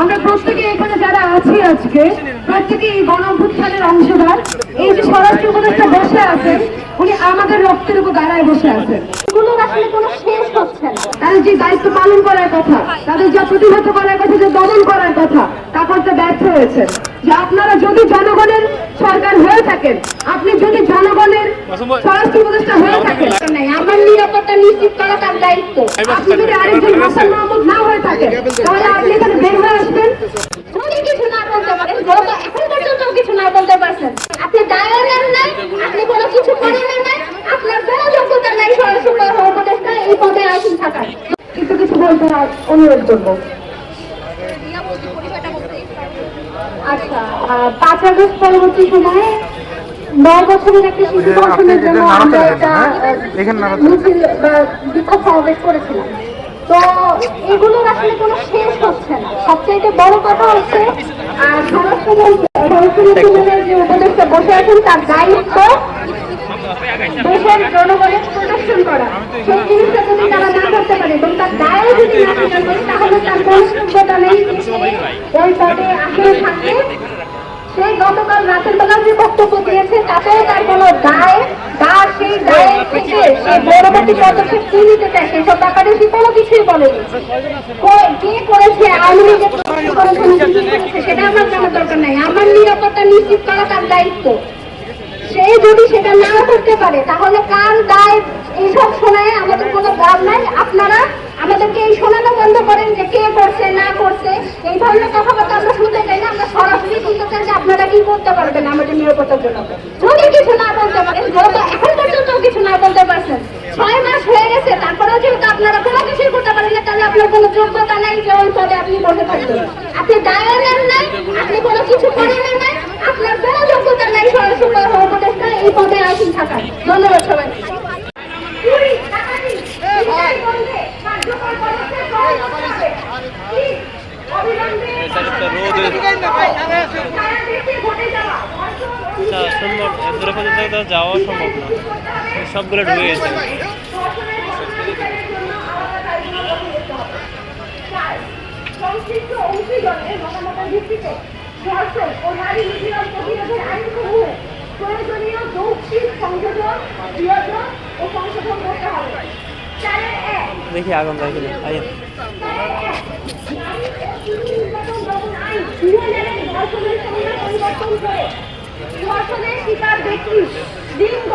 আমরা প্রত্যেকে এখানে যারা আছি আজকে প্রত্যেকে এই গণ অভ্যুত্থানের অংশধার। এই যে স্বরাষ্ট্র উপদেষ্টা বসে আছেন উনি আমাদের রক্তের উপর দাঁড়ায় বসে আছেন। এগুলোর আসলে কোনো শেষ হচ্ছে না। তাদের যে দায়িত্ব পালন করার কথা, তাদের যা প্রতিহত করার কথা, যে দমন করার কথা, তা করতে ব্যর্থ হয়েছেন। যে আপনারা যদি জনগণের সরকার হয়ে থাকেন, আপনি যদি জনগণের স্বরাষ্ট্র উপদেষ্টা হয়ে থাকেন, আমার নিরাপত্তা নিশ্চিত করা তার দায়িত্ব। আপনি যদি আরেকজন হাসান মাহমুদ না হয়ে থাকেন তাহলে আপনি এখানে বের হয়ে আসবেন। যদি কিছু না বলতে পারেন, যেহেতু এখন পর্যন্ত কিছু না বলতে পারছেন, আপনি দায়ও নেন নাই, আপনি কোনো কিছু করেন নাই, আপনার কোনো যোগ্যতা নাই স্বরাষ্ট্র উপদেষ্টা এই পদে আসীন থাকার। কিছু কিছু বলতে অনুরোধ করবো। আচ্ছা, 5 আগস্ট পরবর্তী সময়ে 9 বছরের একটা শিশু ধর্ষণের জন্য আমরা একটা মিছিল বা বিক্ষোভ সমাবেশ করেছিলাম। তো এগুলোর আসলে কোনো শেষ হচ্ছে না। সবচেয়ে বড় কথা হচ্ছে স্বরাষ্ট্রমন্ত্রীর যে উপদেষ্টা বসে আছেন তার দায়িত্ব দেশের জনগণের প্রোটেকশন করা। সেই জিনিসটা যদি তারা না করতে পারে এবং তার দায়ও যদি না স্বীকার করে তাহলে তার কোনো যোগ্যতা নেই ওই পদে আসলে থাকতে। সেই গতকাল রাতের বেলা যে বক্তব্য দিয়েছে তাতেও তার কোনো দায় বা সেই দায়ের থেকে সে পরবর্তী পদক্ষেপ কি নিতে চায় সেসব ব্যাপারে সে কোনো কিছুই বলেনি। কে করেছে, আওয়ামী লীগের সেটা আমার জানার দরকার নাই। আমার নিরাপত্তা নিশ্চিত করা তার দায়িত্ব। সে যদি সেটা না করতে পারে তাহলে কার দায় এইসব শোনায় আমাদের কোনো দাম নাই। আপনারা আমাদেরকে এই শোনানো বন্ধ করেন যে কে করছে না করছে, এই ধরনের কথাবার্তা আমরা শুনতে চাই না। আমরা সরাসরি শুনতে চাই যে আপনারা কি করতে পারবেন আমাদের নিরাপত্তার জন্য। যদি কিছু না বলতে পারেন, যেহেতু এখন পর্যন্ত কিছু না বলতে পারছেন, 6 মাস হয়ে গেছে, তারপরেও যেহেতু আপনারা কোনো কিছুই করতে পারেন না, তাহলে আপনার কোনো যোগ্যতা নাই যে ওই পদে আপনি বসে থাকবেন। আপনি দায়ও নেন নাই, আপনি কোনো কিছু করেন নাই, আপনার কোনো যোগ্যতা নাই স্বরাষ্ট্র উপদেষ্টা এই পদে আসীন থাকার। ধন্যবাদ সবাই। সুন্দর যাওয়া সম্ভব না, সবগুলো ঢুকে গেছে। সংশ্লিষ্ট অংশীজনের মতামতের ভিত্তিতে ধর্ষণ ও নারী নিপীড়ন প্রতিরোধের আইনসমূহে প্রয়োজনীয় যৌক্তিক সংযোজন, বিয়োজন ও সংশোধন করতে হবে। দেখি আগুন দেখি ধর্ষণের শিকার ব্যক্তি লিঙ্গ,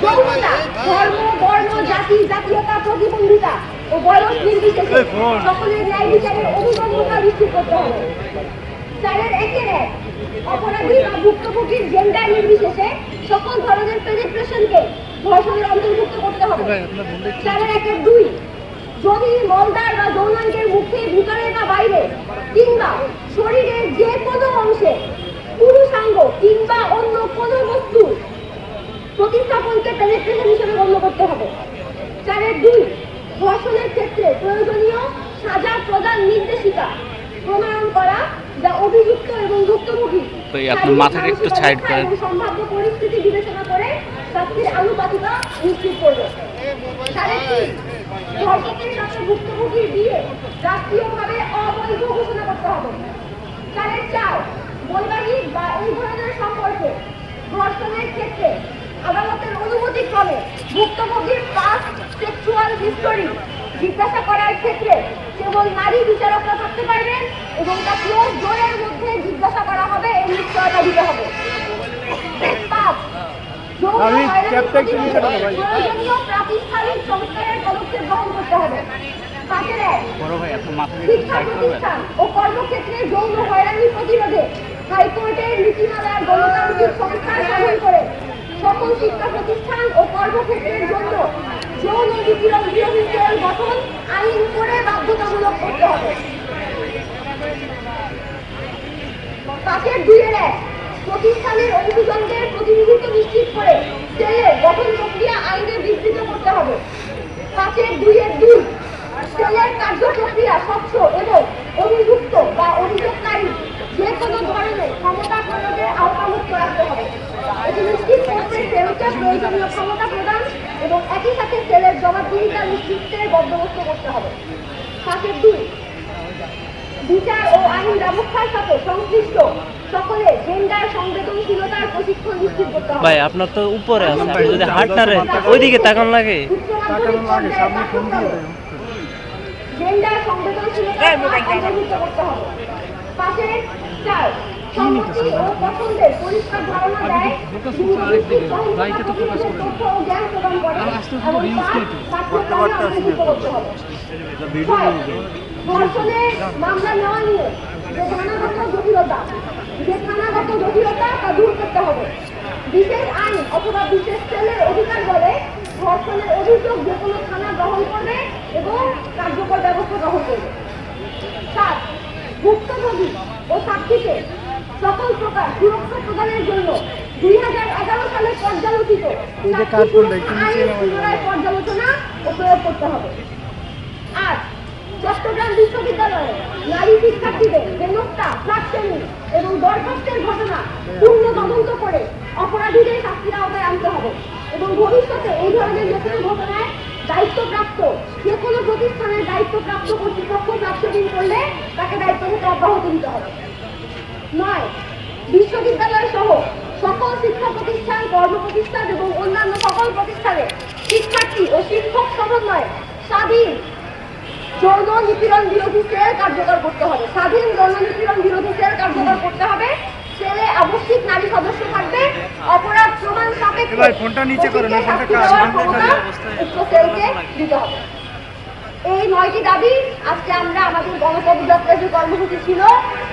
যৌনতা, ধর্ম, বর্ণ, জাতি, জাতীয়তা, প্রতিবন্ধিতা ও বয়স নির্বিশেষে সকলের ন্যায় বিচারের অভিগম্যতা নিশ্চিত করতে হবে। 4-1 অপরাধী বা ভুক্তভোগীর জেন্ডার নির্বিশেষে সকল ধরনের পেনিট্রেশনকে ধর্ষণের অন্তর্ভুক্ত করতে হবে। 4-2 যদি মলদার বা যৌনাঙ্গের মুখে, ভিতরে বা বাইরে কিংবা শরীরের যে কোনো অংশে পুরুষাঙ্গ কিংবা অন্য কোনো বস্তু প্রতিস্থাপনকে পেনিট্রেশন হিসেবে গণ্য করতে হবে। 4-2 ধর্ষণের ক্ষেত্রে প্রয়োজনীয় সাজা প্রদান নির্দেশিকা প্রণয়ন করা যা অভিযুক্ত এবং ভুক্তভোগী সম্ভাব্য পরিস্থিতি বিবেচনা করে শাস্তির আনুপাতিকতা নিশ্চিত করবে। 3 ধর্ষকের সাথে ভুক্তভোগীর বিয়ে রাষ্ট্রীয়ভাবে অবৈধ ঘোষণা করতে হবে। 4 বৈবাহিক বা এই ধরনের সম্পর্কে ধর্ষণের ক্ষেত্রে আদালতের অনুমতি ক্রমে ভুক্তভোগীর পাস্ট সেক্সুয়াল হিস্টোরি জিজ্ঞাসা করার ক্ষেত্রে কেবল নারী বিচারকরা থাকতে পারবেন এবং তা ক্লোজ ডোরের মধ্যে জিজ্ঞাসা করা হবে, এই নিশ্চয়তা দিতে হবে। 5 প্রয়োজনীয় প্রাতিষ্ঠানিক সংস্কারের পদক্ষেপ গ্রহণ করতে হবে। 5 শিক্ষা প্রতিষ্ঠান ও কর্মক্ষেত্রে যৌন হয়রানি প্রতিরোধে হাইকোর্টের নীতিমালার গণতান্ত্রিক সংস্কার সাধন করে সকল শিক্ষা প্রতিষ্ঠান ও কর্মক্ষেত্রের জন্য যৌন নিপীড়ন বিরোধী সেল গঠন আইন করে বাধ্যতামূলক করতে হবে। 5-2 প্রতিষ্ঠানের অভিযোগের প্রতিনিধিত্ব নিশ্চিত করে সেলের গঠন প্রক্রিয়া আইনে বিস্তৃত করতে হবে। 5-2 সেলের কার্যপ্রক্রিয়া স্বচ্ছ এবং অভিযুক্ত বা অভিযোগকারী যে কোনো ধরনের ক্ষমতা প্রয়োগের আওতামুক্ত রাখতে হবে। এটি নিশ্চিত করতে সেলকে প্রয়োজনীয় ক্ষমতা প্রদান এবং একই সাথে সেলের জবাবদিহিতা নিশ্চিতের বন্দোবস্ত করতে হবে। 5-2 বিচার ও আইন ব্যবস্থার সাথে সংশ্লিষ্ট সকলে জেন্ডার সংবেদনশীলতার প্রশিক্ষণ নিশ্চিত করতে হবে। ভাই আপনার তো উপরে আছে, আপনি যদি হাঁটতারে ওইদিকে তাকান লাগে। জেন্ডার সংবেদনশীলতার অন্তর্ভুক্ত করতে হবে। পাশের 4 সম্মতি ও পছন্দের পরিষ্কার ধারণা দেয়, তথ্য ও জ্ঞান প্রদান করে এবং পাঠ্যক্রমে অন্তর্ভুক্ত করতে হবে। 6 ধর্ষণের মামলা নেওয়া নিয়ে যে থানাগত জটিলতা তা দূর করতে হবে। বিশেষ আইন অথবা বিশেষ সেলের অধিকার বলে ধর্ষণের অভিযোগ যে কোনো থানা গ্রহণ করবে এবং কার্যকর ব্যবস্থা গ্রহণ করবে। 7 ভুক্তভোগী ও সাক্ষীকে সকল প্রকার সুরক্ষা প্রদানের জন্য 2011 সালে পর্যালোচিত পর্যালোচনা ও প্রয়োগ করতে হবে। 8 চট্টগ্রাম বিশ্ববিদ্যালয়ে নারী শিক্ষার্থীদের বেনস্তা, ফ্ল্যাক্সেমি এবং দরখাস্তের ঘটনা পূর্ণ তদন্ত করে অপরাধীদের শাস্তির আওতায় আনতে হবে এবং ভবিষ্যতে এই ধরনের যে কোনো ঘটনায় দায়িত্বপ্রাপ্ত যে কোনো প্রতিষ্ঠানের দায়িত্বপ্রাপ্ত কর্তৃপক্ষ ফ্ল্যাক্সেমিং করলে তাকে দায়িত্ব থেকে অব্যাহতি দিতে হবে। 9 বিশ্ববিদ্যালয় সহ সকল শিক্ষা প্রতিষ্ঠান, কর্মপ্রতিষ্ঠান এবং অন্যান্য সকল প্রতিষ্ঠানে শিক্ষার্থী ও শিক্ষক সমন্বয়ে স্বাধীন যৌন নিপীড়ন বিরোধী সেল কার্যকর করতে হবে। স্বাধীন যৌন নিপীড়ন বিরোধী সেল কার্যকর করতে হবে। সেলে আবশ্যিক নারী সদস্য থাকবে। অপরাধ প্রমাণ সাপেক্ষে উক্ত সেলকে দিতে হবে। এই 9টি দাবি আজকে আমরা আমাদের গণপদযাত্রার যে কর্মসূচি ছিল,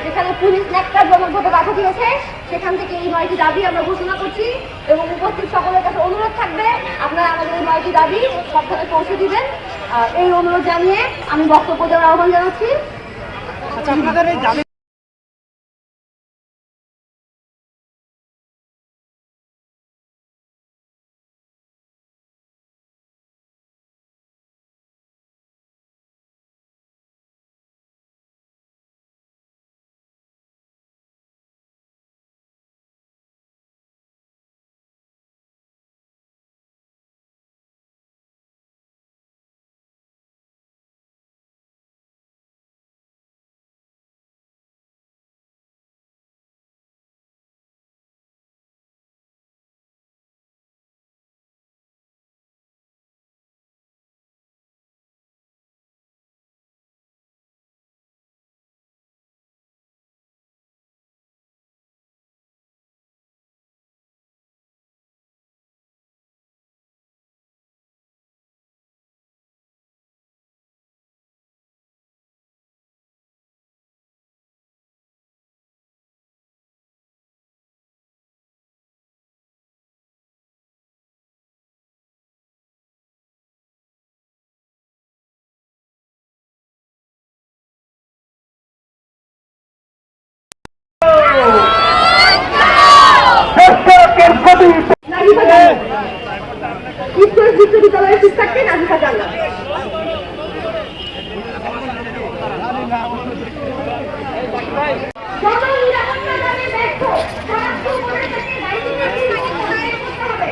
যেখানে পুলিশ নেকটার জনগণকে বাধা দিয়েছে, সেখান থেকে এই 9টি দাবি আমরা ঘোষণা করছি এবং উপস্থিত সকলের কাছে অনুরোধ থাকবে আপনারা আমাদের এই 9টি দাবি সরকারে পৌঁছে দিবেন। এই অনুরোধ জানিয়ে আমি বক্তব্য দেওয়ার আহ্বান জানাচ্ছি। আপনাদের এই দাবি বিশ্ববিদ্যালয়ের শিক্ষার্থী নাজিফা জান্নাত। জননিরাপত্তাকামী ব্যর্থ স্বরাষ্ট্র উপদেষ্টাকে দায়িত্ব থেকে করতে হবে।